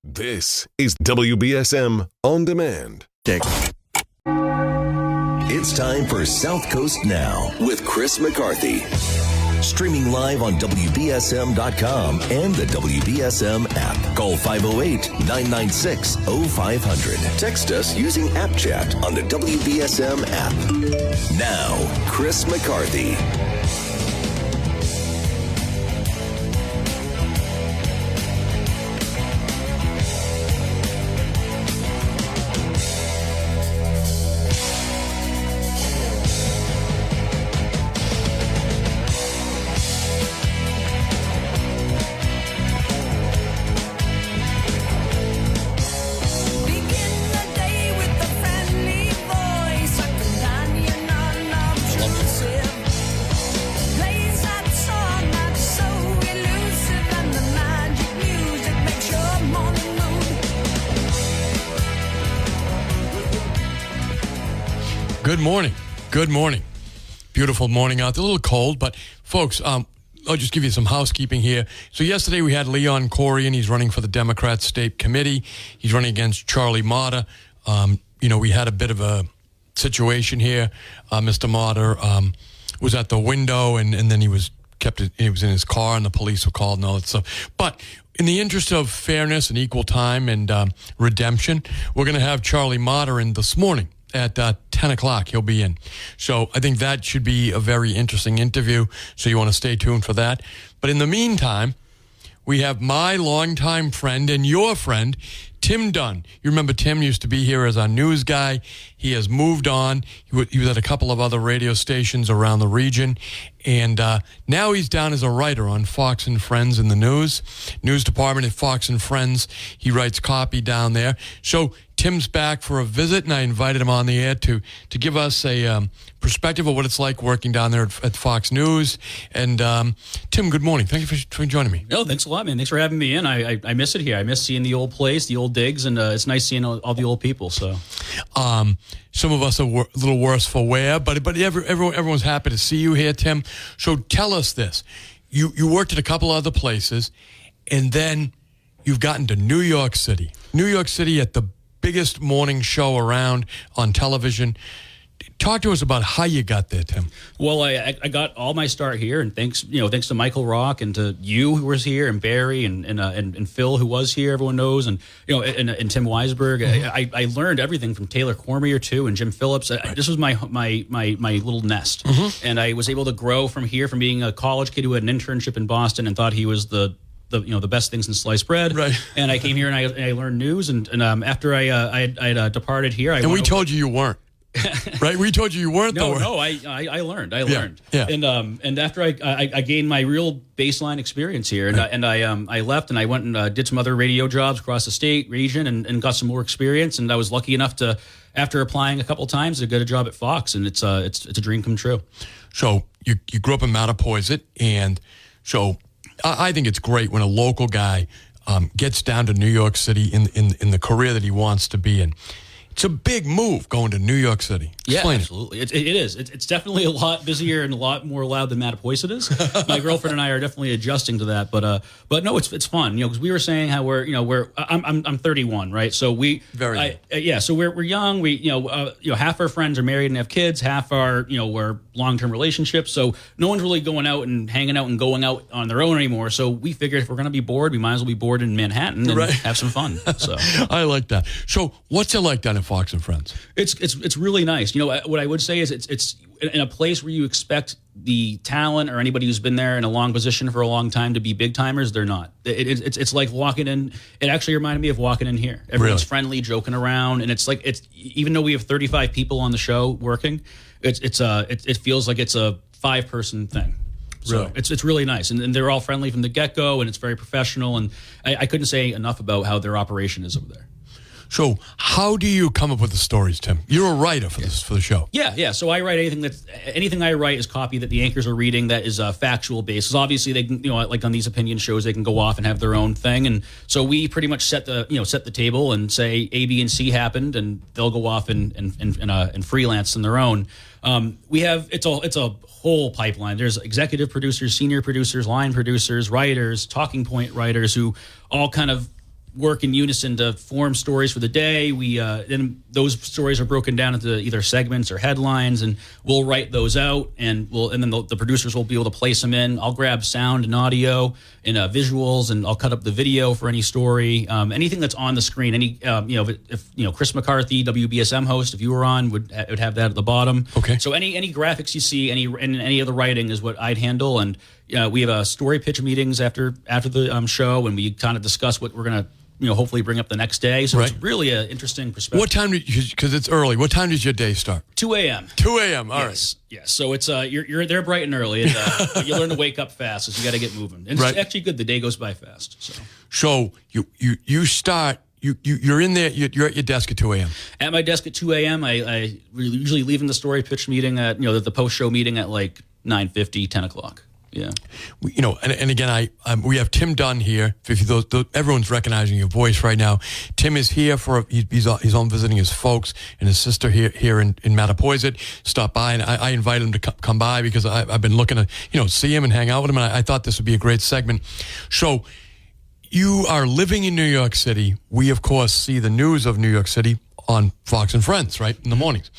This is WBSM On Demand. It's time for South Coast Now with Chris McCarthy. Streaming live on WBSM.com and the WBSM app. Call 508-996-0500. Text us using App Chat on the WBSM app. Now, Chris McCarthy. Good morning. Beautiful morning out there. A little cold, but folks, I'll just give you some housekeeping here. So yesterday we had Leon Corian. He's running for the Democrat State Committee. He's running against Charlie Motter. We had a bit of a situation here. Mr. Motter was at the window, and then he was in his car, and the police were called and all that stuff. But in the interest of fairness and equal time and redemption, we're going to have Charlie Motter in this morning. At 10 o'clock, he'll be in. So I think that should be a very interesting interview. So you want to stay tuned for that. But in the meantime, we have my longtime friend and your friend, Tim Dunn. You remember Tim used to be here as our news guy. He has moved on. He was at a couple of other radio stations around the region. And now he's down as a writer on Fox and Friends in the news department at Fox and Friends. He writes copy down there. So Tim's back for a visit, and I invited him on the air to give us a perspective of what it's like working down there at Fox News. And Tim, good morning. Thank you for joining me. No, thanks a lot, man. Thanks for having me in. I miss it here. I miss seeing the old place, the old digs, and it's nice seeing all the old people. So, some of us are a little worse for wear, but everyone's happy to see you here, Tim. So tell us this: you worked at a couple other places, and then you've gotten to New York City. New York City at the biggest morning show around on television. Talk to us about how you got there, Tim. Well, I got all my start here, and thanks to Michael Rock and to you who was here, and Barry and Phil who was here, everyone knows, and and Tim Weisberg. Mm-hmm. I learned everything from Taylor Cormier too, and Jim Phillips. Right. This was my little nest, mm-hmm. and I was able to grow from here, from being a college kid who had an internship in Boston and thought he was the best things in sliced bread. Right. And I came here and I learned news, and after I had departed here, we told you weren't. Right, we told you weren't. No, I learned. Yeah. And after I gained my real baseline experience here, and I left and I went and did some other radio jobs across the state region and got some more experience. And I was lucky enough to, after applying a couple times, to get a job at Fox, and it's a dream come true. So you grew up in Mattapoisett, and so I think it's great when a local guy gets down to New York City in the career that he wants to be in. It's a big move going to New York City. Explain absolutely. It is. It's definitely a lot busier and a lot more loud than Mattapoisett is. My girlfriend and I are definitely adjusting to that, but no, it's fun. Because we were saying how I'm 31, right? So so we're young. We half our friends are married and have kids. Half are we're long-term relationships. So no one's really going out and hanging out and going out on their own anymore. So we figured if we're going to be bored, we might as well be bored in Manhattan and have some fun. So I like that. So what's it like down at Fox and Friends? It's really nice. What I would say is it's in a place where you expect the talent or anybody who's been there in a long position for a long time to be big timers. They're not. It's like walking in. It actually reminded me of walking in here. Everyone's friendly, joking around, and it's even though we have 35 people on the show working, it feels like it's a 5-person thing. So really? It's really nice, and they're all friendly from the get-go, and it's very professional, and I couldn't say enough about how their operation is over there. So how do you come up with the stories, Tim? You're a writer for the show. Yeah. So I write anything I write is copy that the anchors are reading that is factual based. Because obviously they can, like on these opinion shows, they can go off and have their own thing. And so we pretty much set the table and say A, B, and C happened, and they'll go off and freelance on their own. It's a whole pipeline. There's executive producers, senior producers, line producers, writers, talking point writers who all kind of work in unison to form stories for the day. We then those stories are broken down into either segments or headlines, and we'll write those out, and then the producers will be able to place them in. I'll grab sound and audio and visuals, and I'll cut up the video for any story, anything that's on the screen. Any if Chris McCarthy, WBSM host, if you were on, would have that at the bottom. Okay. So any graphics you see, any of the writing is what I'd handle, and we have a story pitch meetings after the show, and we kind of discuss what we're gonna hopefully bring up the next day. So It's really an interesting perspective. What time because it's early. What time does your day start? 2 a.m. 2 a.m. All right. Yes. So it's you're there bright and early, and you learn to wake up fast, so you got to get moving. And It's actually good. The day goes by fast. So you start. You're in there. You're at your desk at 2 a.m. At my desk at 2 a.m. I usually leaving the story pitch meeting at the post show meeting at like 9:50, 10 o'clock. Yeah, and again, we have Tim Dunn here. Everyone's recognizing your voice right now. Tim is here he's on visiting his folks and his sister here in Mattapoisett. Stop by, and I invited him to come by because I've been looking to see him and hang out with him, and I thought this would be a great segment. So you are living in New York City. We of course see the news of New York City on Fox and Friends, right, in the mornings.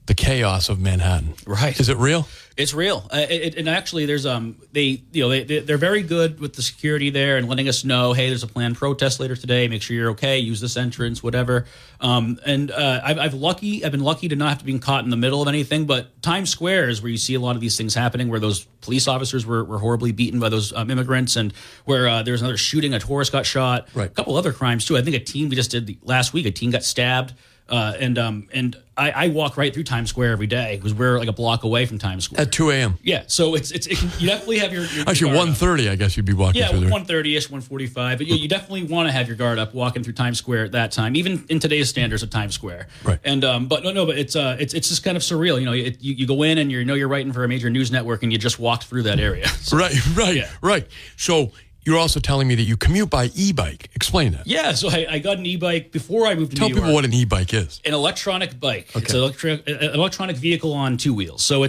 The chaos of Manhattan. Right. Is it real? It's real, and actually, there's they're very good with the security there and letting us know, hey, there's a planned protest later today. Make sure you're okay. Use this entrance, whatever. I've been lucky to not have to be caught in the middle of anything. But Times Square is where you see a lot of these things happening, where those police officers were horribly beaten by those immigrants, and where there was another shooting. A tourist got shot. Right. A couple other crimes too. I think a teen we just did last week. A teen got stabbed. And I walk right through Times Square every day because we're like a block away from Times Square. At 2 a.m. Yeah, so you definitely have your actually 1:30. I guess you'd be walking through there. 1:30ish, 1:45. But you definitely want to have your guard up walking through Times Square at that time, even in today's standards of Times Square. Right. And but it's just kind of surreal. You go in and you're writing for a major news network and you just walked through that area. So, Right. So. You're also telling me that you commute by e-bike. Explain that. Yeah, so I got an e-bike before I moved to Tell New York. people what an e-bike is. An electronic bike. Okay. It's an electronic vehicle on two wheels. So I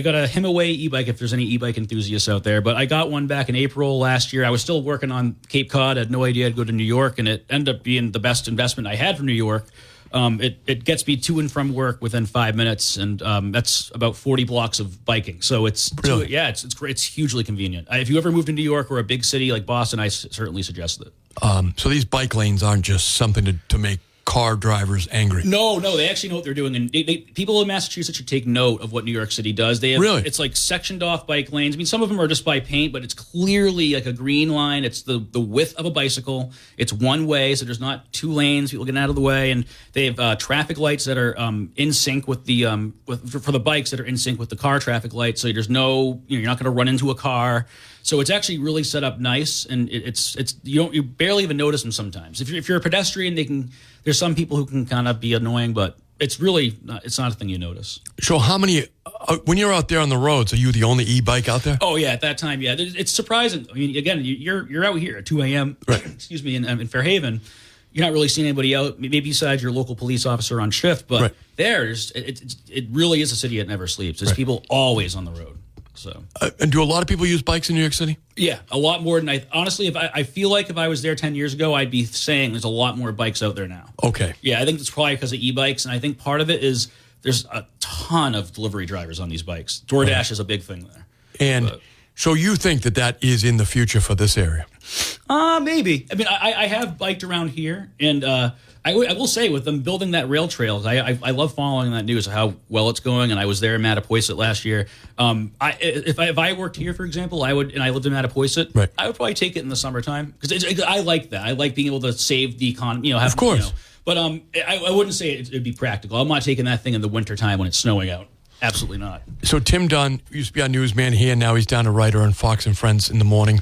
got a Himaway e-bike if there's any e-bike enthusiasts out there. But I got one back in April last year. I was still working on Cape Cod. I had no idea I'd go to New York, and it ended up being the best investment I had for New York. It gets me to and from work within 5 minutes, and that's about 40 blocks of biking. So it's really? It's great. It's hugely convenient. If you ever moved to New York or a big city like Boston, I certainly suggest it. So these bike lanes aren't just something to make car drivers angry. No, they actually know what they're doing, and people in Massachusetts should take note of what New York City does. They have, really? It's like sectioned off bike lanes. I mean, some of them are just by paint, but it's clearly like a green line. It's the width of a bicycle. It's one way, so there's not two lanes. People getting out of the way, and they have traffic lights that are in sync with the for the bikes that are in sync with the car traffic lights. So there's no you're not going to run into a car. So it's actually really set up nice, and it's you barely even notice them sometimes. If you're a pedestrian, there's some people who can kind of be annoying, but it's really it's not a thing you notice. So how many when you're out there on the roads, are you the only e-bike out there? Oh yeah, at that time, yeah, it's surprising. I mean, again, you're out here at 2 a.m. Right. Excuse me, in Fairhaven. You're not really seeing anybody out, maybe besides your local police officer on shift, but it really is a city that never sleeps. There's people always on the road. So, and do a lot of people use bikes in New York City? Yeah, a lot more than honestly. I feel like if I was there 10 years ago, I'd be saying there's a lot more bikes out there now. Okay. Yeah, I think it's probably because of e-bikes, and I think part of it is there's a ton of delivery drivers on these bikes. DoorDash is a big thing there. And so you think that is in the future for this area? Maybe. I mean, I have biked around here, and I will say with them building that rail trail, I love following that news of how well it's going. And I was there in Mattapoisett last year. If I worked here, for example, and I lived in Mattapoisett, right. I would probably take it in the summertime because I like that. I like being able to save the economy. Of course. But I wouldn't say it'd be practical. I'm not taking that thing in the wintertime when it's snowing out. Absolutely not. So Tim Dunn used to be our newsman here. Now he's down a writer on Fox and Friends in the morning.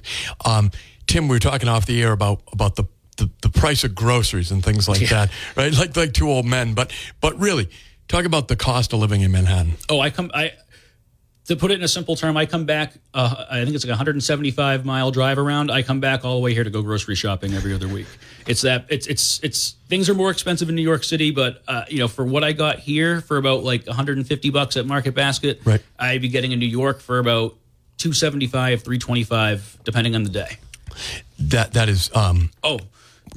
Tim, we were talking off the air about the price of groceries and things like that, right? Like two old men. But really, talk about the cost of living in Manhattan. Oh, to put it in a simple term, I come back, I think it's like a 175-mile drive around. I come back all the way here to go grocery shopping every other week. It's things are more expensive in New York City, but for what I got here for about like $150 at Market Basket, right. I'd be getting in New York for about $275, $325, depending on the day. That is. Go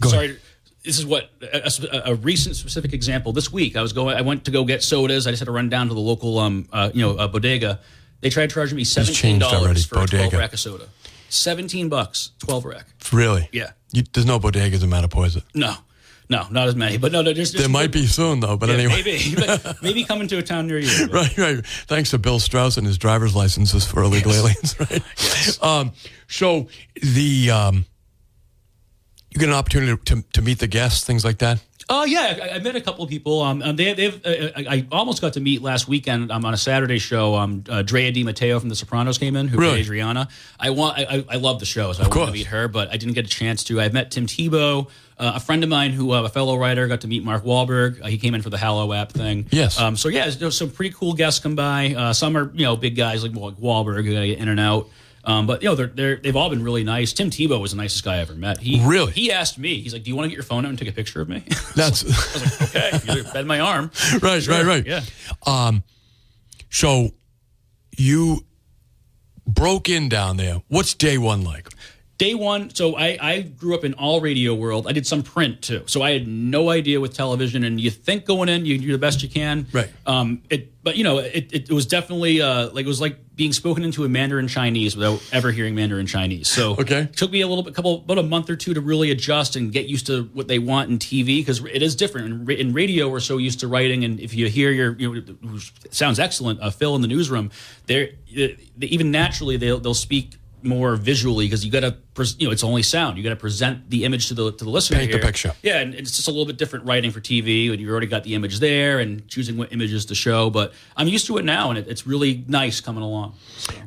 sorry. Ahead. This is what a recent specific example. This week, I went to go get sodas. I just had to run down to the local, bodega. They tried charging me $17 for a 12-rack of soda. $17, 12-rack. Really? Yeah. There's no bodegas in Mattapoisett. No, not as many. But no, there might be soon though. But anyway, maybe coming to a town near you. Right. Thanks to Bill Strauss and his driver's licenses for illegal aliens. Right. Yes. So you get an opportunity to meet the guests, things like that. Oh yeah, I met a couple of people. I almost got to meet last weekend on a Saturday show. Drea Di Matteo from The Sopranos came in, who played Adriana. I love the show, so I wanted to meet her, but I didn't get a chance to. I've met Tim Tebow, a friend of mine who a fellow writer, got to meet Mark Wahlberg. He came in for the Hallow app thing. Yes. So yeah, there's some pretty cool guests come by. Some are big guys like Wahlberg who gotta get in and out. But they've all been really nice. Tim Tebow was the nicest guy I ever met. He asked me. He's like, "Do you want to get your phone out and take a picture of me?" That's. I was like, "Okay, you bend my arm." Right, sure. right. Yeah. So you broke in down there. What's day one like? Day one, so I grew up in all radio world. I did some print too, so I had no idea with television. And you think going in, you do the best you can. Right. It was definitely it was like being spoken into in Mandarin Chinese without ever hearing Mandarin Chinese. So it took me about a month or two to really adjust and get used to what they want in TV, because it is different. In radio, we're so used to writing, and if you hear it sounds excellent, Phil in the newsroom, even naturally they'll speak more visually, because you got to, it's only sound. You got to present the image to the listener. Paint the picture. Yeah, and it's just a little bit different writing for TV, and you already got the image there and choosing what images to show. But I'm used to it now, and it's really nice coming along.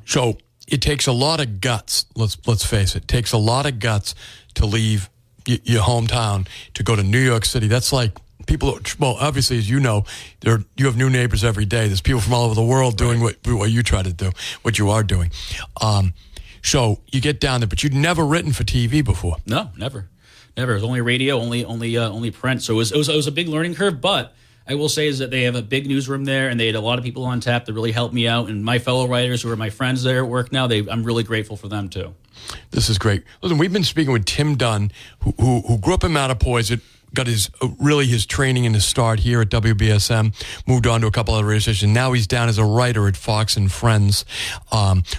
So it takes a lot of guts. Let's face it. It takes a lot of guts to leave your hometown to go to New York City. That's like people. Well, obviously, as you know, you have new neighbors every day. There's people from all over the world doing what you try to do, what you are doing. So you get down there, but you'd never written for TV before. No, never. It was only radio, only print. So it was a big learning curve. But I will say is that they have a big newsroom there, and they had a lot of people on tap that really helped me out. And my fellow writers who are my friends there at work now, I'm really grateful for them too. This is great. Listen, we've been speaking with Tim Dunn, who grew up in Mattapoisett, got his training and his start here at WBSM, moved on to a couple other radio stations. Now he's down as a writer at Fox and Friends,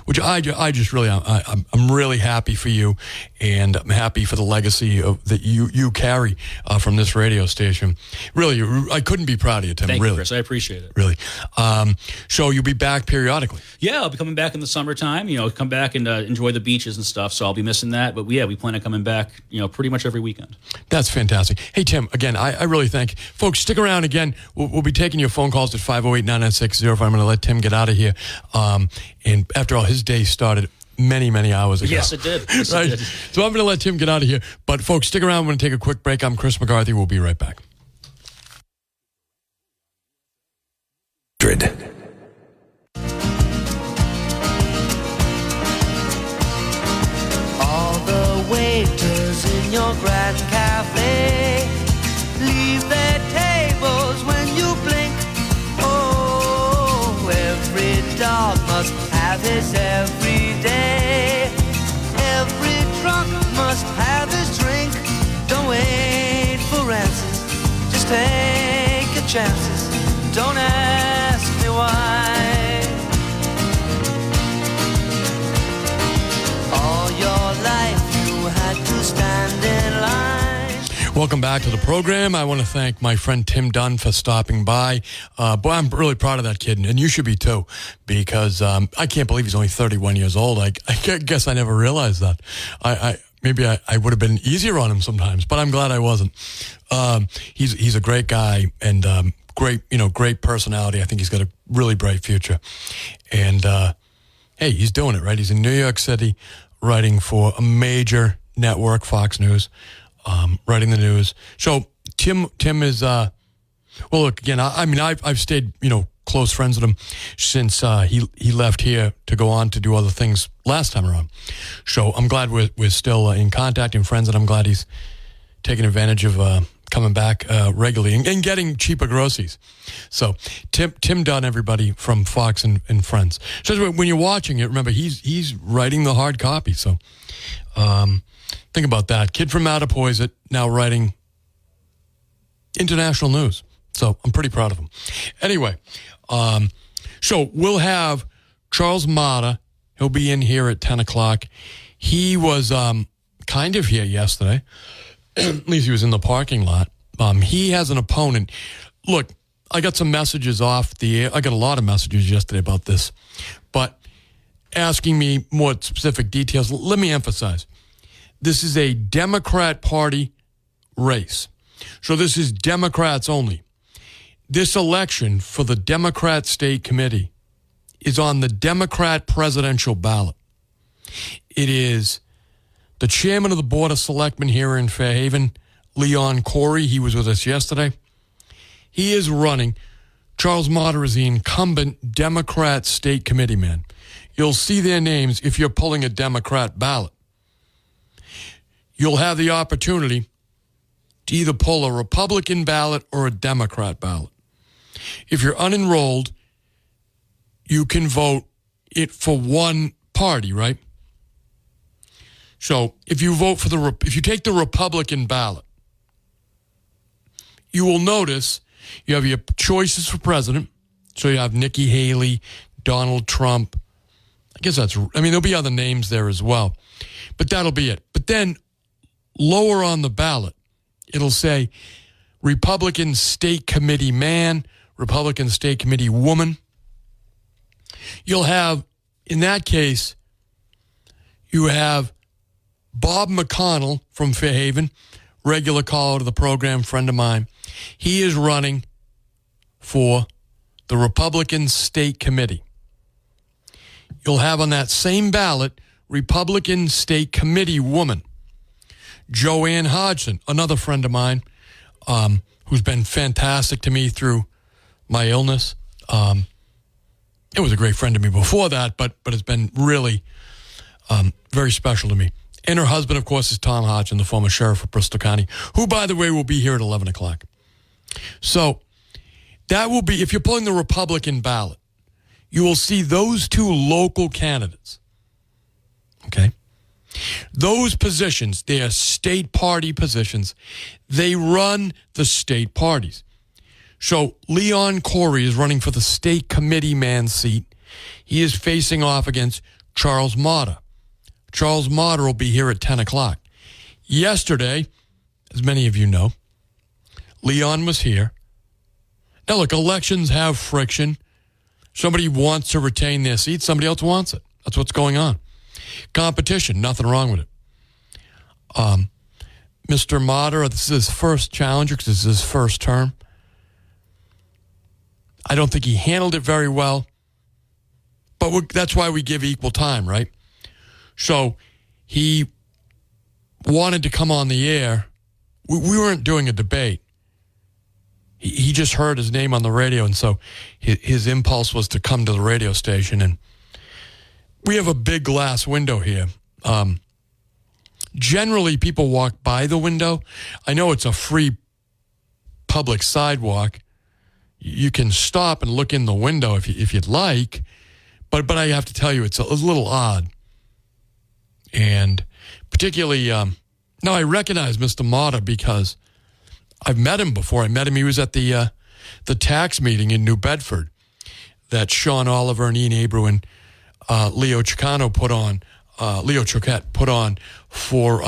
which I'm really happy for you, and I'm happy for the legacy that you carry from this radio station. Really, I couldn't be proud of you, Tim. Thank you, Chris. I appreciate it. Really. So you'll be back periodically. Yeah, I'll be coming back in the summertime. Come back and enjoy the beaches and stuff. So I'll be missing that. But we plan on coming back. Pretty much every weekend. That's fantastic. Hey, Tim, again, I really thank you. Folks, stick around again. We'll be taking your phone calls at 508-996-05. I'm going to let Tim get out of here. And after all, his day started many, many hours ago. Yes, it did. Right? It did. So I'm going to let Tim get out of here. But, folks, stick around. I'm going to take a quick break. I'm Chris McCarthy. We'll be right back. All the waiters in your grand cafe leave their tables when you blink. Oh, every dog must have his every day. Every drunk must have his drink. Don't wait for answers, just take your chances. Don't ask me why. All your life you had to stand in line. Welcome back to the program. I want to thank my friend Tim Dunn for stopping by. Boy, I'm really proud of that kid, and you should be too, because I can't believe he's only 31 years old. I guess I never realized that. Maybe I would have been easier on him sometimes, but I'm glad I wasn't. He's a great guy, and great personality. I think he's got a really bright future. And hey, he's doing it, right? He's in New York City, writing for a major network, Fox News, writing the news. So Tim is well, look, again, I've stayed, close friends with him since he left here to go on to do other things last time around. So I'm glad we're still in contact and friends, and I'm glad he's taking advantage of coming back regularly and getting cheaper groceries. So Tim Dunn, everybody from Fox and Friends. So when you're watching it, remember he's writing the hard copy. So think about that. Kid from Mattapoisett now writing international news. So I'm pretty proud of him. Anyway, so we'll have Charles Mata. He'll be in here at 10 o'clock. He was kind of here yesterday. At least he was in the parking lot. He has an opponent. Look, I got some messages off the air. I got a lot of messages yesterday about this, but asking me more specific details. Let me emphasize, this is a Democrat Party race. So this is Democrats only. This election for the Democrat State Committee is on the Democrat presidential ballot. It is the chairman of the Board of Selectmen here in Fairhaven, Leon Corey. He was with us yesterday. He is running. Charles Mata is the incumbent Democrat State Committee man. You'll see their names if you're pulling a Democrat ballot. You'll have the opportunity to either pull a Republican ballot or a Democrat ballot. If you're unenrolled, you can vote it for one party, right? So if you vote for if you take the Republican ballot, you will notice you have your choices for president. So you have Nikki Haley, Donald Trump. I guess there'll be other names there as well. But that'll be it. But then lower on the ballot, it'll say Republican State Committee man, Republican State Committee woman. You'll have, in that case, you have Bob McConnell from Fairhaven, regular caller to the program, friend of mine. He is running for the Republican State Committee. You'll have on that same ballot Republican State Committee woman, Joanne Hodgson, another friend of mine, who's been fantastic to me through my illness. It was a great friend to me before that, but it's been really very special to me. And her husband, of course, is Tom Hodgson, the former sheriff of Bristol County, who, by the way, will be here at 11 o'clock. So that will be, if you're pulling the Republican ballot, you will see those two local candidates. Okay? Those positions, they are state party positions. They run the state parties. So Leon Corey is running for the state committee man seat. He is facing off against Charles Mata. Charles Mata will be here at 10 o'clock. Yesterday, as many of you know, Leon was here. Now, look, elections have friction. Somebody wants to retain their seat. Somebody else wants it. That's what's going on. Competition, nothing wrong with it. Mr. Mata, this is his first challenger because this is his first term. I don't think he handled it very well, but that's why we give equal time, right? So he wanted to come on the air. We weren't doing a debate. He just heard his name on the radio, and so his impulse was to come to the radio station. And we have a big glass window here. Generally, people walk by the window. I know it's a free public sidewalk. You can stop and look in the window if you'd like, but I have to tell you, it's a little odd. And particularly, now I recognize Mr. Mata because I've met him before. He was at the tax meeting in New Bedford that Sean Oliver and Ian Abreu and Leo Choquette put on for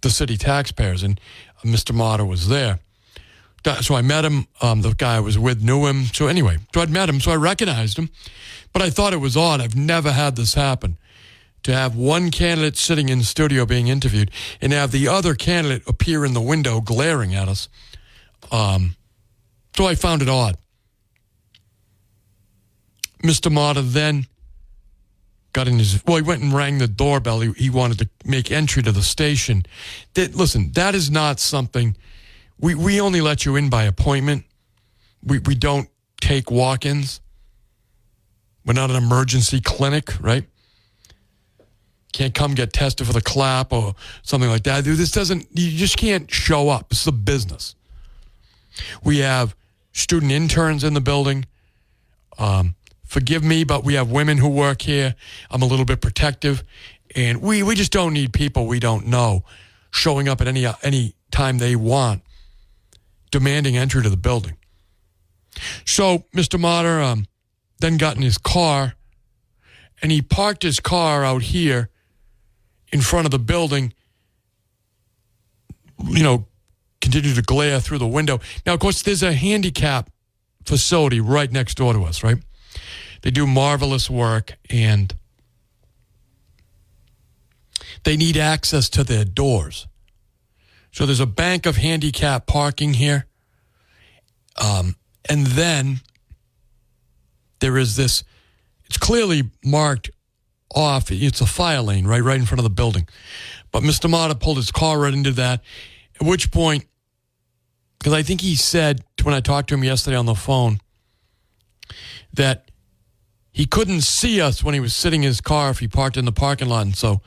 the city taxpayers, and Mr. Mata was there. So I met him. The guy I was with knew him. So anyway, so I'd met him, so I recognized him. But I thought it was odd. I've never had this happen, to have one candidate sitting in the studio being interviewed and have the other candidate appear in the window glaring at us. So I found it odd. Mr. Mata then got in he went and rang the doorbell. He wanted to make entry to the station. Listen, that is not something, we only let you in by appointment. We don't take walk-ins. We're not an emergency clinic, right? can't come get tested for the clap or something like that. This doesn't, you just can't show up. This is a business. We have student interns in the building. Forgive me, but we have women who work here. I'm a little bit protective. And we just don't need people we don't know showing up at any time they want, demanding entry to the building. So Mr. Motter then got in his car, and he parked his car out here in front of the building, continued to glare through the window. Now, of course, there's a handicap facility right next door to us, right? They do marvelous work, and they need access to their doors. So there's a bank of handicap parking here. And then there is this, it's clearly marked off. It's a fire lane right in front of the building. But Mr. Motter pulled his car right into that, at which point, because I think he said, when I talked to him yesterday on the phone, that he couldn't see us when he was sitting in his car if he parked in the parking lot. And so,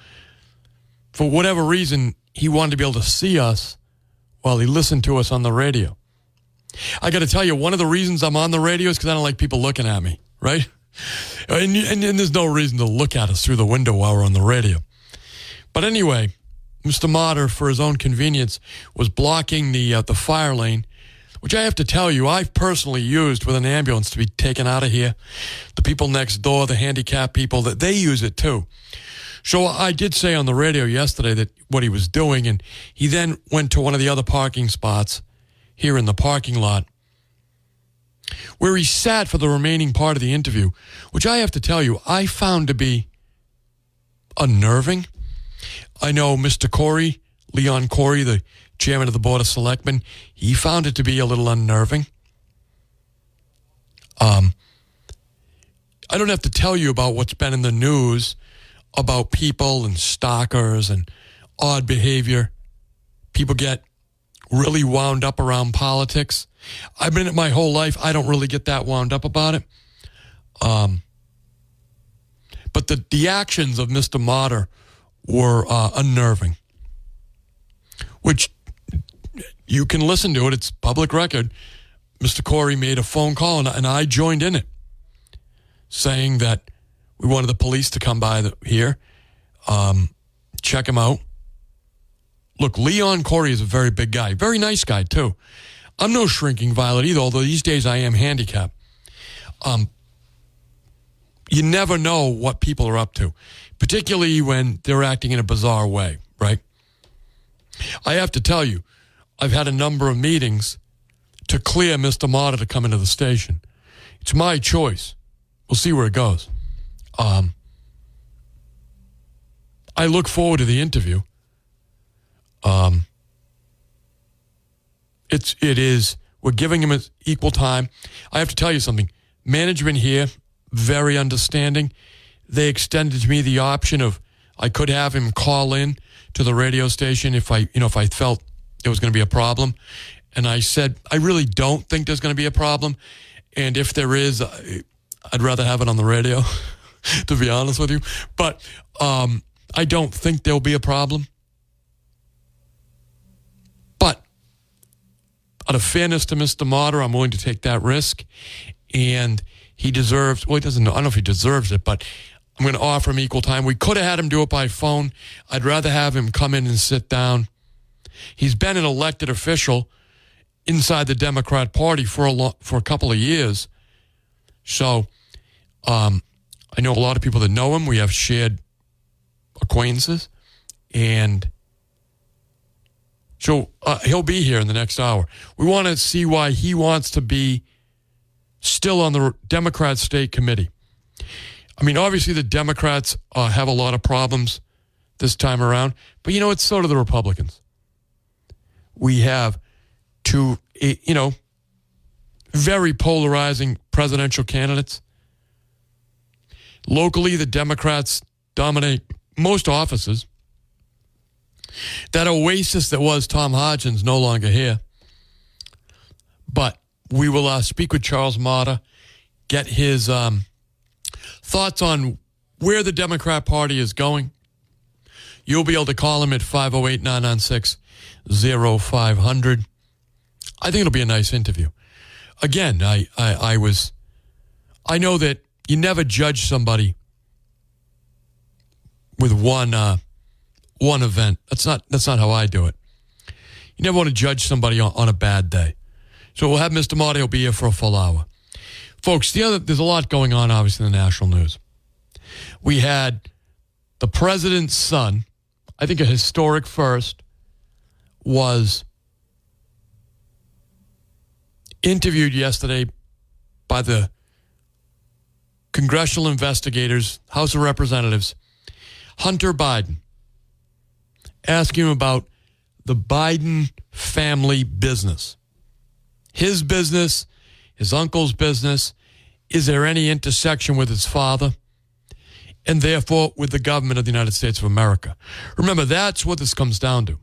for whatever reason, he wanted to be able to see us while he listened to us on the radio. I got to tell you, one of the reasons I'm on the radio is because I don't like people looking at me, right? And there's no reason to look at us through the window while we're on the radio. But anyway, Mr. Motter, for his own convenience, was blocking the fire lane, which I have to tell you, I've personally used with an ambulance to be taken out of here. The people next door, the handicapped people, that they use it too. So I did say on the radio yesterday that what he was doing, and he then went to one of the other parking spots here in the parking lot, where he sat for the remaining part of the interview, which I have to tell you, I found to be unnerving. I know Mr. Corey, Leon Corey, the chairman of the Board of Selectmen, he found it to be a little unnerving. I don't have to tell you about what's been in the news about people and stalkers and odd behavior. People get really wound up around politics. I've been in it my whole life. I don't really get that wound up about it. But the actions of Mr. Motter were unnerving, which you can listen to it. It's public record. Mr. Corey made a phone call, and I joined in it, saying that we wanted the police to come by here, check him out. Look, Leon Corey is a very big guy, very nice guy, too. I'm no shrinking violet either, although these days I am handicapped. You never know what people are up to, particularly when they're acting in a bizarre way, right? I have to tell you, I've had a number of meetings to clear Mr. Motter to come into the station. It's my choice. We'll see where it goes. I look forward to the interview. We're giving him his equal time. I have to tell you something. Management here, very understanding. They extended to me the option of I could have him call in to the radio station if I felt there was going to be a problem. And I said, I really don't think there's going to be a problem. And if there is, I'd rather have it on the radio, to be honest with you. But I don't think there'll be a problem. But out of fairness to Mr. Motter, I'm willing to take that risk. And he deserves, well, he doesn't know, I don't know if he deserves it, but I'm going to offer him equal time. We could have had him do it by phone. I'd rather have him come in and sit down. He's been an elected official inside the Democrat Party for a couple of years. So I know a lot of people that know him. We have shared acquaintances. And so he'll be here in the next hour. We want to see why he wants to be still on the Democrat State Committee. I mean, obviously the Democrats have a lot of problems this time around, but it's sort of the Republicans. We have two, very polarizing presidential candidates. Locally, the Democrats dominate most offices. That oasis that was Tom Hodgson's no longer here. But we will speak with Charles Motter, get his thoughts on where the Democrat Party is going, You'll be able to call him at 508-996-0500. I think it'll be a nice interview. Again, I know that you never judge somebody with one event. That's not how I do it. You never want to judge somebody on a bad day. So we'll have Mr. Marty. He'll be here for a full hour. Folks, there's a lot going on, obviously, in the national news. We had the president's son, I think a historic first, was interviewed yesterday by the congressional investigators, House of Representatives, Hunter Biden, asking him about the Biden family business. His business, his uncle's business. Is there any intersection with his father? And therefore with the government of the United States of America. Remember, that's what this comes down to.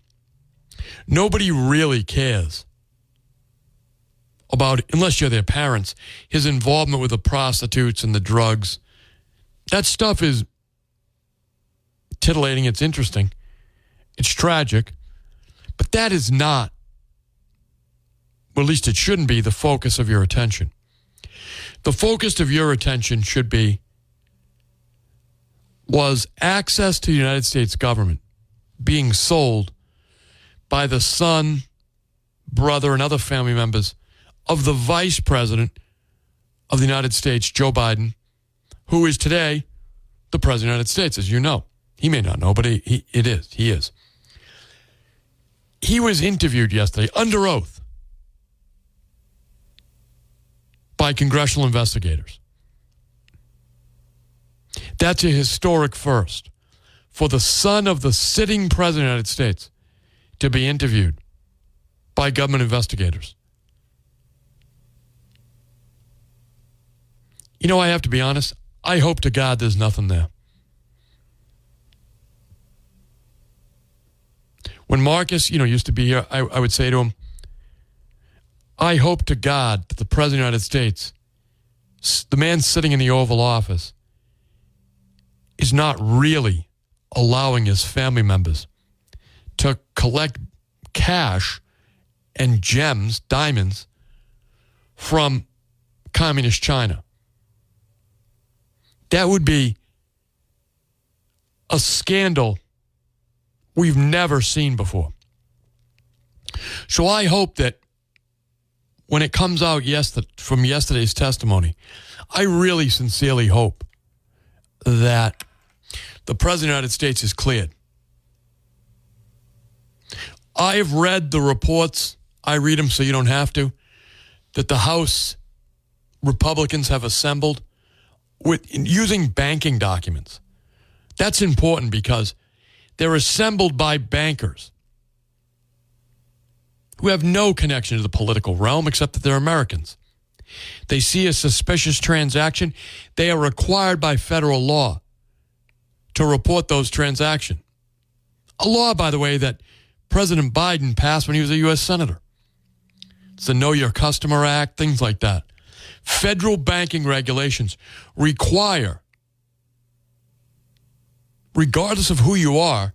Nobody really cares about, unless you're their parents, his involvement with the prostitutes and the drugs. That stuff is titillating. It's interesting. It's tragic. But that is not, or at least it shouldn't be, the focus of your attention. The focus of your attention should be, was access to the United States government being sold by the son, brother, and other family members of the vice president of the United States, Joe Biden, who is today the president of the United States, as you know. He may not know, but he is. He was interviewed yesterday under oath by congressional investigators. That's a historic first for the son of the sitting president of the United States to be interviewed by government investigators. You know, I have to be honest. I hope to God there's nothing there. When Marcus, used to be here, I would say to him, I hope to God that the President of the United States, the man sitting in the Oval Office, is not really allowing his family members to collect cash and gems, diamonds, from communist China. That would be a scandal we've never seen before. So I hope that when it comes out from yesterday's testimony, I really sincerely hope that the President of the United States is cleared. I've read the reports, I read them so you don't have to, that the House Republicans have assembled using banking documents. That's important because they're assembled by bankers who have no connection to the political realm except that they're Americans. They see a suspicious transaction. They are required by federal law to report those transactions. A law, by the way, that President Biden passed when he was a U.S. Senator. It's the Know Your Customer Act, things like that. Federal banking regulations require, regardless of who you are,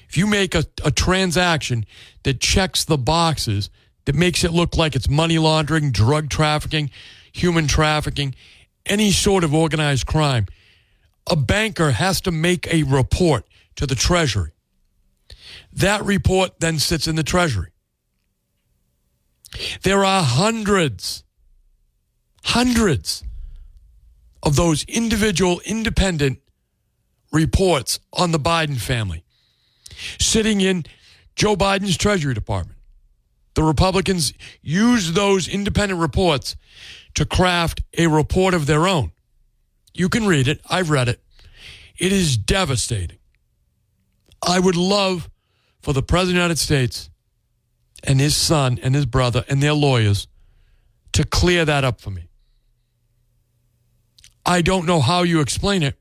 if you make a transaction that checks the boxes, that makes it look like it's money laundering, drug trafficking, human trafficking, any sort of organized crime, a banker has to make a report to the Treasury. That report then sits in the Treasury. There are hundreds of those individual independent reports on the Biden family sitting in Joe Biden's Treasury Department. The Republicans use those independent reports to craft a report of their own. You can read it. I've read it. It is devastating. I would love for the President of the United States and his son and his brother and their lawyers to clear that up for me. I don't know how you explain it.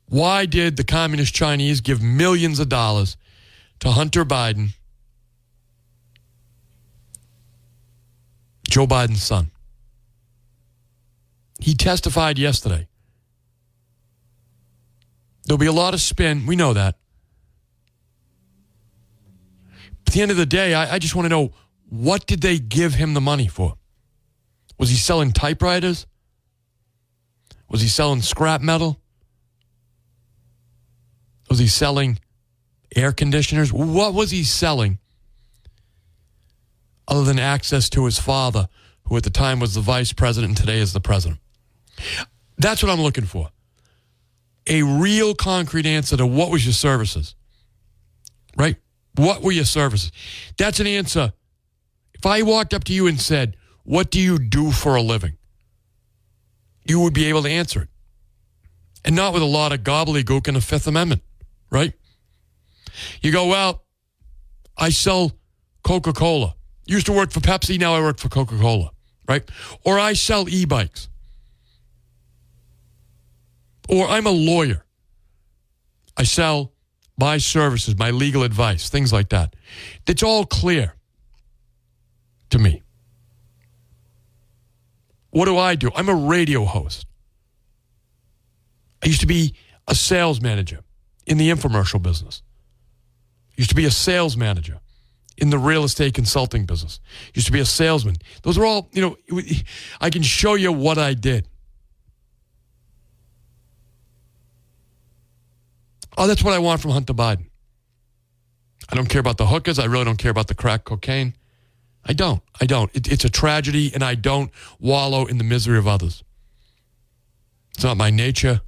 Why did the communist Chinese give millions of dollars to Hunter Biden, Joe Biden's son? He testified yesterday. There'll be a lot of spin. We know that. At the end of the day, I just want to know, what did they give him the money for? Was he selling typewriters? Was he selling scrap metal? Was he selling air conditioners? What was he selling other than access to his father, who at the time was the vice president and today is the president? That's what I'm looking for. A real concrete answer to what was your services, right? What were your services? That's an answer. If I walked up to you and said, what do you do for a living? You would be able to answer it. And not with a lot of gobbledygook and a Fifth Amendment, right? You go, well, I sell Coca-Cola. Used to work for Pepsi, now I work for Coca-Cola, right? Or I sell e-bikes. Or I'm a lawyer. I sell my services, my legal advice, things like that. It's all clear to me. What do? I'm a radio host. I used to be a sales manager in the infomercial business. Used to be a sales manager in the real estate consulting business. Used to be a salesman. Those are all, I can show you what I did. Oh, that's what I want from Hunter Biden. I don't care about the hookers. I really don't care about the crack cocaine. I don't. It's a tragedy, and I don't wallow in the misery of others. It's not my nature.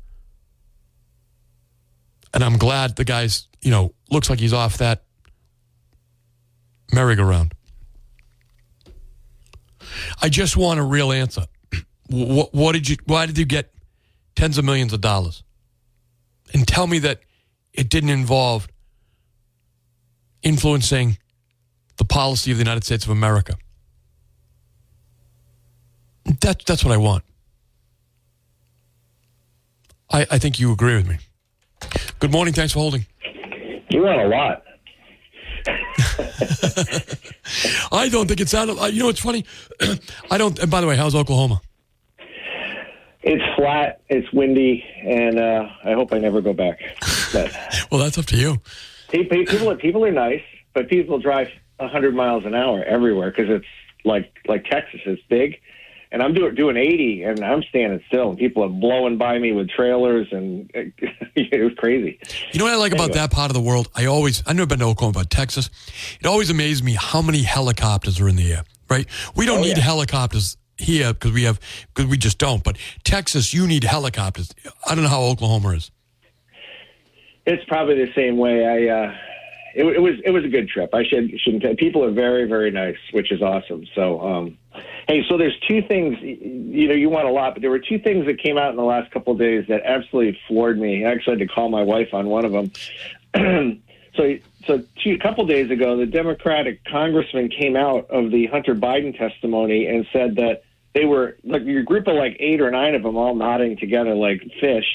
And I'm glad the guy's, looks like he's off that merry-go-round. I just want a real answer. Why did you get tens of millions of dollars? And tell me that it didn't involve influencing the policy of the United States of America. That's what I want. I think you agree with me. Good morning. Thanks for holding. You want a lot. I don't think it's out of... it's funny. I don't... And by the way, how's Oklahoma? It's flat, it's windy, and I hope I never go back. But well, that's up to you. People are nice, but people drive 100 miles an hour everywhere because it's like Texas. It's big, and I'm doing 80, and I'm standing still, and people are blowing by me with trailers, and it was crazy. You know what I like about that part of the world? I've never been to Oklahoma, but Texas, it always amazes me how many helicopters are in the air, right? We don't need helicopters here because we just don't. But Texas, you need helicopters. I don't know how Oklahoma is. It's probably the same way. It was a good trip. I shouldn't. People are very, very nice, which is awesome. So, hey, so there's two things. You want a lot, but there were two things that came out in the last couple of days that absolutely floored me. I actually had to call my wife on one of them. So a couple days ago, the Democratic congressman came out of the Hunter Biden testimony and said that they were like your group of like 8 or 9 of them all nodding together like fish,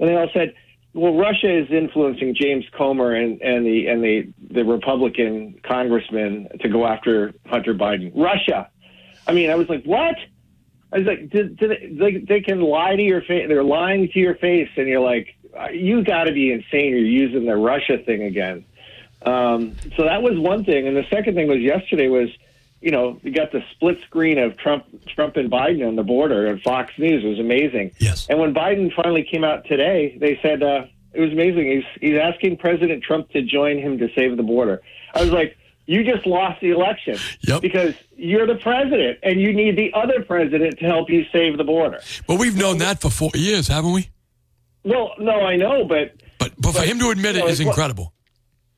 and they all said, "Well, Russia is influencing James Comer and the Republican congressman to go after Hunter Biden." Russia. I mean, I was like, what? I was like, they can lie to your face. They're lying to your face, and you're like, you got to be insane. You're using the Russia thing again. So that was one thing. And the second thing was yesterday was, you got the split screen of Trump and Biden on the border on Fox News. It was amazing. Yes. And when Biden finally came out today, they said it was amazing. He's asking President Trump to join him to save the border. I was like, you just lost the election because you're the president and you need the other president to help you save the border. Well, we've known that for 4 years, haven't we? Well, no, I know, but for him to admit it is incredible.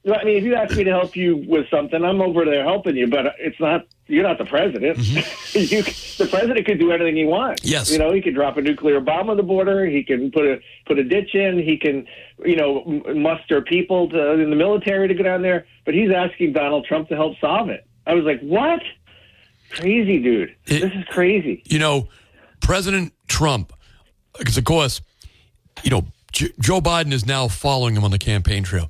I mean, if you ask me to help you with something, I'm over there helping you, but it's not. You're not the president. Mm-hmm. The president could do anything he wants. Yes. He could drop a nuclear bomb on the border. He can put a ditch in. He can, muster people in the military to go down there. But he's asking Donald Trump to help solve it. I was like, what? Crazy, dude. This is crazy. President Trump, because of course, Joe Biden is now following him on the campaign trail.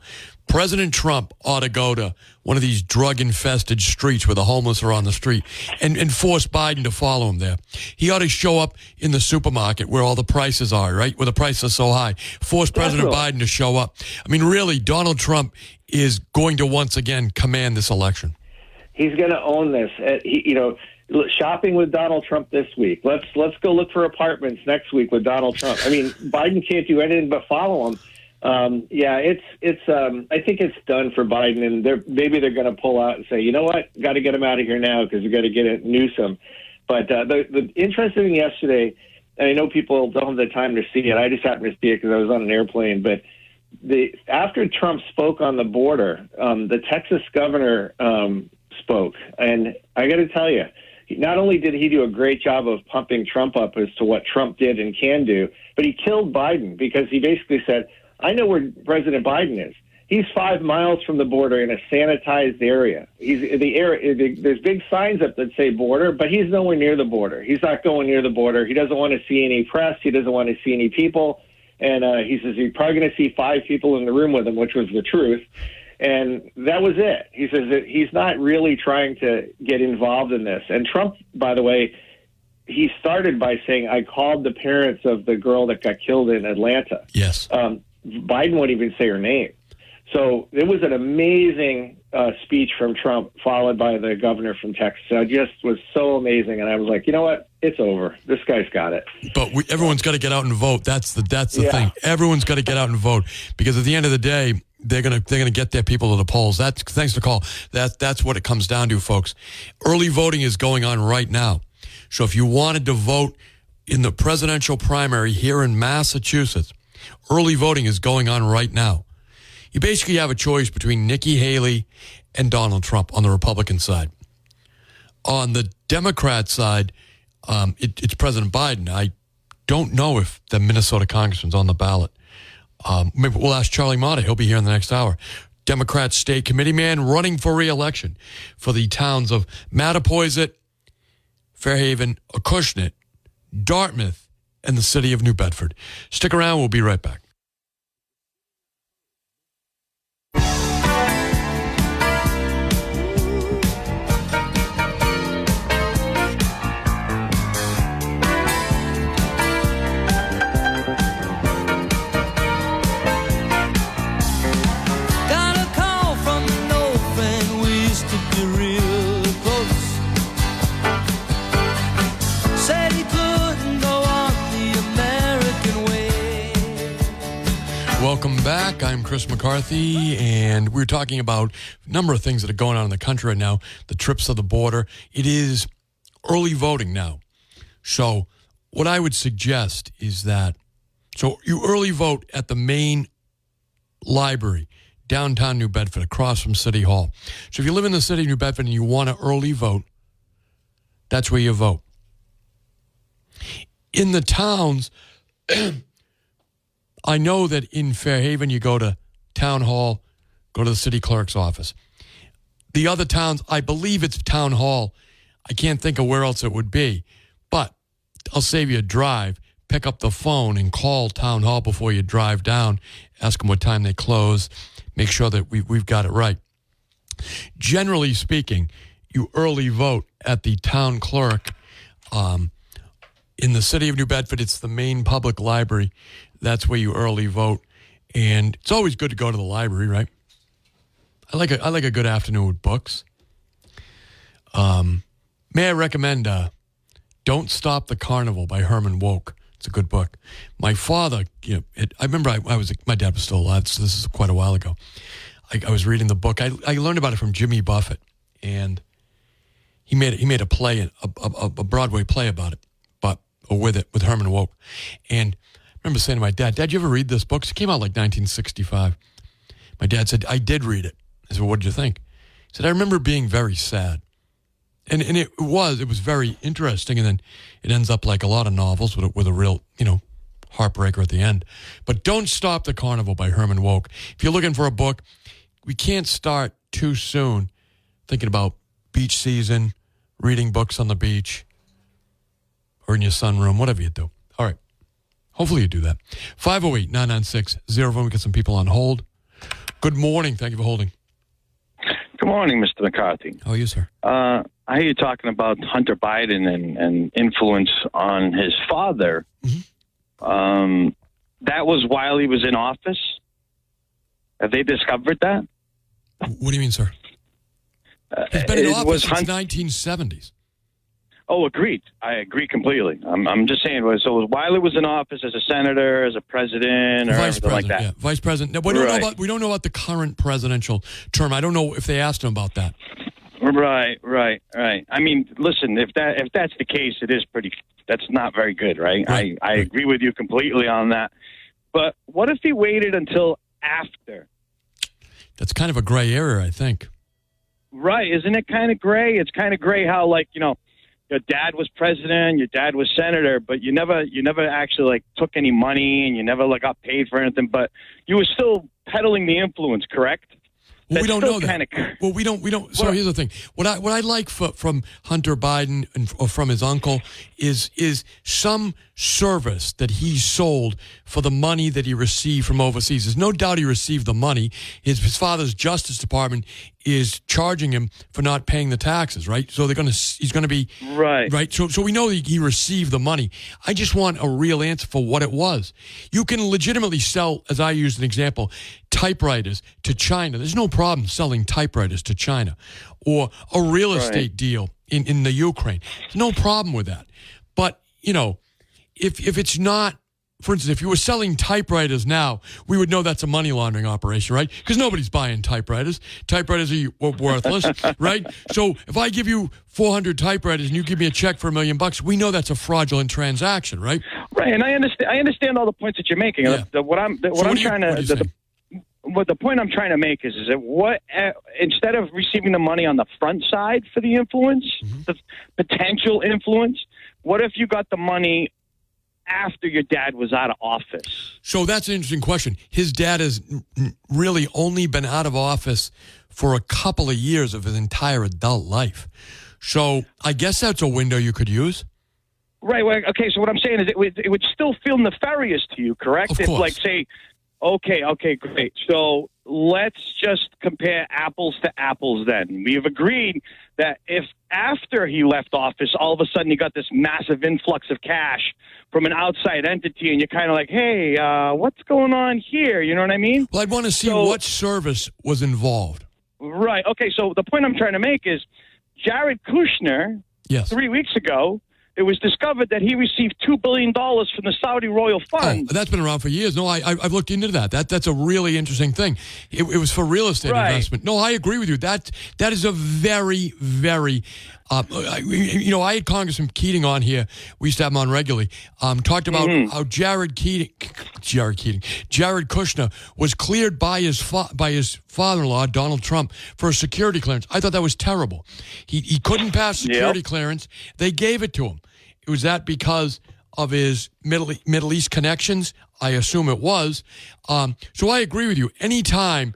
President Trump ought to go to one of these drug-infested streets where the homeless are on the street and force Biden to follow him there. He ought to show up in the supermarket where all the prices are, right? Where the prices are so high. Force President Biden to show up. I mean, really, Donald Trump is going to once again command this election. He's going to own this. Shopping with Donald Trump this week. Let's go look for apartments next week with Donald Trump. I mean, Biden can't do anything but follow him. I think it's done for Biden, and maybe they're going to pull out and say, you know what, got to get him out of here now because we got to get it Newsom. But the interesting thing yesterday, and I know people don't have the time to see it. I just happened to see it because I was on an airplane. But after Trump spoke on the border, the Texas governor spoke, and I got to tell you, not only did he do a great job of pumping Trump up as to what Trump did and can do, but he killed Biden because he basically said, I know where President Biden is. He's 5 miles from the border in a sanitized area. There's big signs up that say border, but he's nowhere near the border. He's not going near the border. He doesn't want to see any press. He doesn't want to see any people. And he says he's probably going to see 5 people in the room with him, which was the truth. And that was it. He says that he's not really trying to get involved in this. And Trump, by the way, he started by saying, I called the parents of the girl that got killed in Atlanta. Yes. Biden won't even say her name. So it was an amazing speech from Trump, followed by the governor from Texas. It just was so amazing. And I was like, you know what? It's over. This guy's got it. But everyone's got to get out and vote. That's the thing. Everyone's got to get out and vote because at the end of the day, they're gonna get their people to the polls. That's thanks to call. That's what it comes down to, folks. Early voting is going on right now. So if you wanted to vote in the presidential primary here in Massachusetts, early voting is going on right now. You basically have a choice between Nikki Haley and Donald Trump on the Republican side. On the Democrat side, it's President Biden. I don't know if the Minnesota congressman's on the ballot. Maybe we'll ask Charlie Mata. He'll be here in the next hour. Democrat state committee man running for re-election for the towns of Mattapoisett, Fairhaven, Acushnet, Dartmouth, and the city of New Bedford. Stick around. We'll be right back. Welcome back. I'm Chris McCarthy, and we're talking about a number of things that are going on in the country right now, the trips to the border. It is early voting now. So what I would suggest is that, so you early vote at the main library, downtown New Bedford, across from City Hall. So if you live in the city of New Bedford and you want to early vote, that's where you vote. In the towns, I know that in Fairhaven, you go to town hall, go to the city clerk's office. The other towns, I believe it's town hall. I can't think of where else it would be. But I'll save you a drive. Pick up the phone and call town hall before you drive down. Ask them what time they close. Make sure that we've got it right. Generally speaking, you early vote at the town clerk. In the city of New Bedford, it's the main public library. That's where you early vote. And it's always good to go to the library, right? I like a good afternoon with books. May I recommend Don't Stop the Carnival by Herman Wouk. It's a good book. My father, I remember my dad was still alive, so this is quite a while ago. I was reading the book. I learned about it from Jimmy Buffett, and he made a play, a Broadway play about it, with Herman Wouk. And I remember saying to my dad, you ever read this book? It came out like 1965. My dad said, I did read it. I said, well, what did you think? He said, I remember being very sad. And it was very interesting. And then it ends up like a lot of novels with a real, heartbreaker at the end. But Don't Stop the Carnival by Herman Wouk. If you're looking for a book, we can't start too soon thinking about beach season, reading books on the beach, or in your sunroom, whatever you do. All right. Hopefully you do that. 508-996-01. We got some people on hold. Good morning. Thank you for holding. Good morning, Mr. McCarthy. How are you, sir? I hear you talking about Hunter Biden and influence on his father. Mm-hmm. That was while he was in office. Have they discovered that? What do you mean, sir? He's been in office since 1970s. Oh, agreed. I agree completely. I'm just saying. So it was while he was in office as a senator, as a president, or Vice something like president, that. yeah. Vice president. Now, we don't know about the current presidential term. I don't know if they asked him about that. Right. I mean, listen, if that's the case, that's not very good, right? I agree with you completely on that. But what if he waited until after? That's kind of a gray area, I think. Right. Isn't it kind of gray? It's kind of gray how, like, your dad was president, your dad was senator, but you never actually took any money, and you never got paid for anything, but you were still peddling the influence, correct? Well, we don't know that. Well, we don't. So here's the thing. What I like from Hunter Biden or from his uncle is some service that he sold for the money that he received from overseas. There's no doubt he received the money. His father's Justice Department is charging him for not paying the taxes, right? So he's going to be right. So we know he received the money. I just want a real answer for what it was. You can legitimately sell, as I used an example, typewriters to China. There's no problem selling typewriters to China, or a real estate deal in the Ukraine. There's no problem with that. But if it's not, for instance, if you were selling typewriters now, we would know that's a money laundering operation, right? Because nobody's buying typewriters. Typewriters are worthless, right? So if I give you 400 typewriters and you give me a check for $1 million, we know that's a fraudulent transaction, right? Right, and I understand all the points that you're making. Yeah. The point I'm trying to make is that instead of receiving the money on the front side for the influence, the potential influence, what if you got the money after your dad was out of office? So that's an interesting question. His dad has really only been out of office for a couple of years of his entire adult life. So I guess that's a window you could use. Right. Well, okay. So what I'm saying is it would still feel nefarious to you, correct? Of course. It's like, say, okay, great. So let's just compare apples to apples then. We have agreed that if after he left office, all of a sudden you got this massive influx of cash from an outside entity, and you're kind of like, hey, what's going on here? You know what I mean? Well, I'd want to see what service was involved. Right. Okay, so the point I'm trying to make is Jared Kushner, 3 weeks ago, it was discovered that he received $2 billion from the Saudi royal fund. Oh, that's been around for years. No, I've looked into that. That's a really interesting thing. It was for real estate investment. No, I agree with you. That is a very, very... I had Congressman Keating on here. We used to have him on regularly. Talked about how Jared Kushner was cleared by his father-in-law, Donald Trump, for a security clearance. I thought that was terrible. He couldn't pass security clearance. They gave it to him. Was that because of his Middle East connections? I assume it was. So I agree with you. Anytime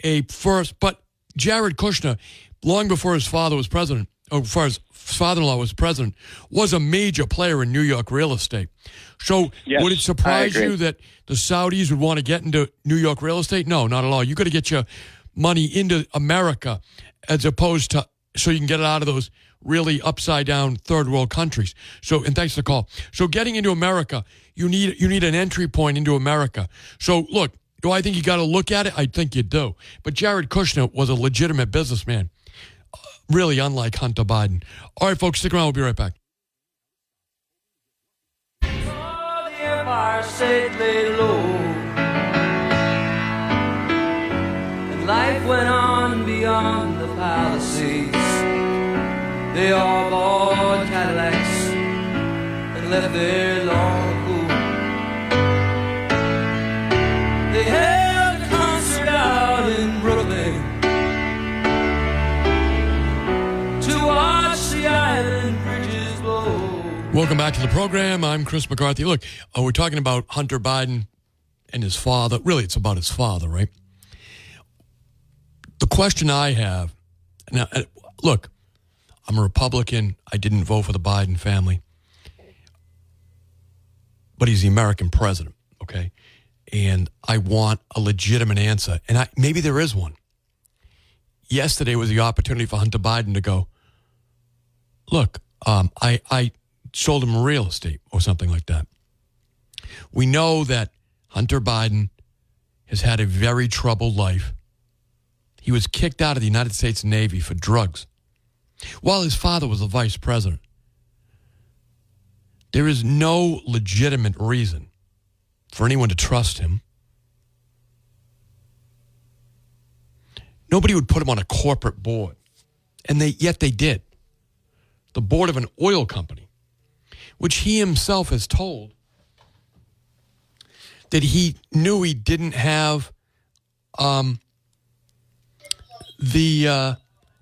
but Jared Kushner, long before his father was president, or before his father-in-law was president, was a major player in New York real estate. So would it surprise you that the Saudis would want to get into New York real estate? No, not at all. You got to get your money into America as opposed to so you can get it out of those really upside-down third-world countries. So, and thanks for the call. So getting into America, you need an entry point into America. So, look, do I think you got to look at it? I think you do. But Jared Kushner was a legitimate businessman. Really unlike Hunter Biden. All right, folks, stick around. We'll be right back. Oh, the Empire State lay low, and life went on beyond the Palisades. They all bought Cadillacs and left there long ago. They held a concert out in Brooklyn to watch the island bridges blow. Welcome back to the program. I'm Chris McCarthy. Look, we're talking about Hunter Biden and his father. Really, it's about his father, right? The question I have, now, look, I'm a Republican. I didn't vote for the Biden family. But he's the American president, okay? and I want a legitimate answer. And maybe there is one. Yesterday was the opportunity for Hunter Biden to go, look, I sold him real estate or something like that. We know that Hunter Biden has had a very troubled life. He was kicked out of the United States Navy for drugs while his father was the vice president. There is no legitimate reason for anyone to trust him. Nobody would put him on a corporate board, and yet they did. The board of an oil company, which he himself has told that he knew he didn't have the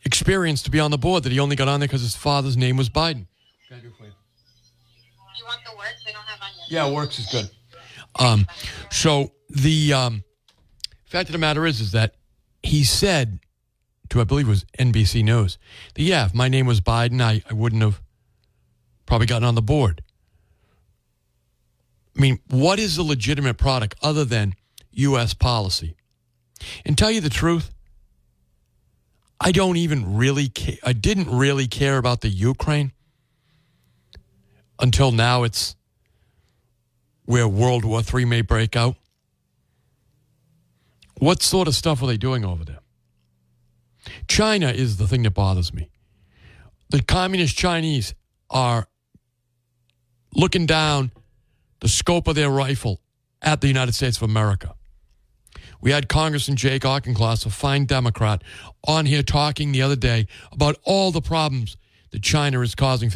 experience to be on the board, that he only got on there because his father's name was Biden. What can I do for you? You want the works? They don't have onions. Yeah, works is good. So the fact of the matter is that he said to, I believe it was NBC News, that, yeah, if my name was Biden, I wouldn't have probably gotten on the board. I mean, what is a legitimate product other than U.S. policy? And tell you the truth, I don't even really care. I didn't really care about the Ukraine until now. It's where World War III may break out. What sort of stuff are they doing over there? China is the thing that bothers me. The communist Chinese are looking down the scope of their rifle at the United States of America. We had Congressman Jake Auchincloss, a fine Democrat, on here talking the other day about all the problems that China is causing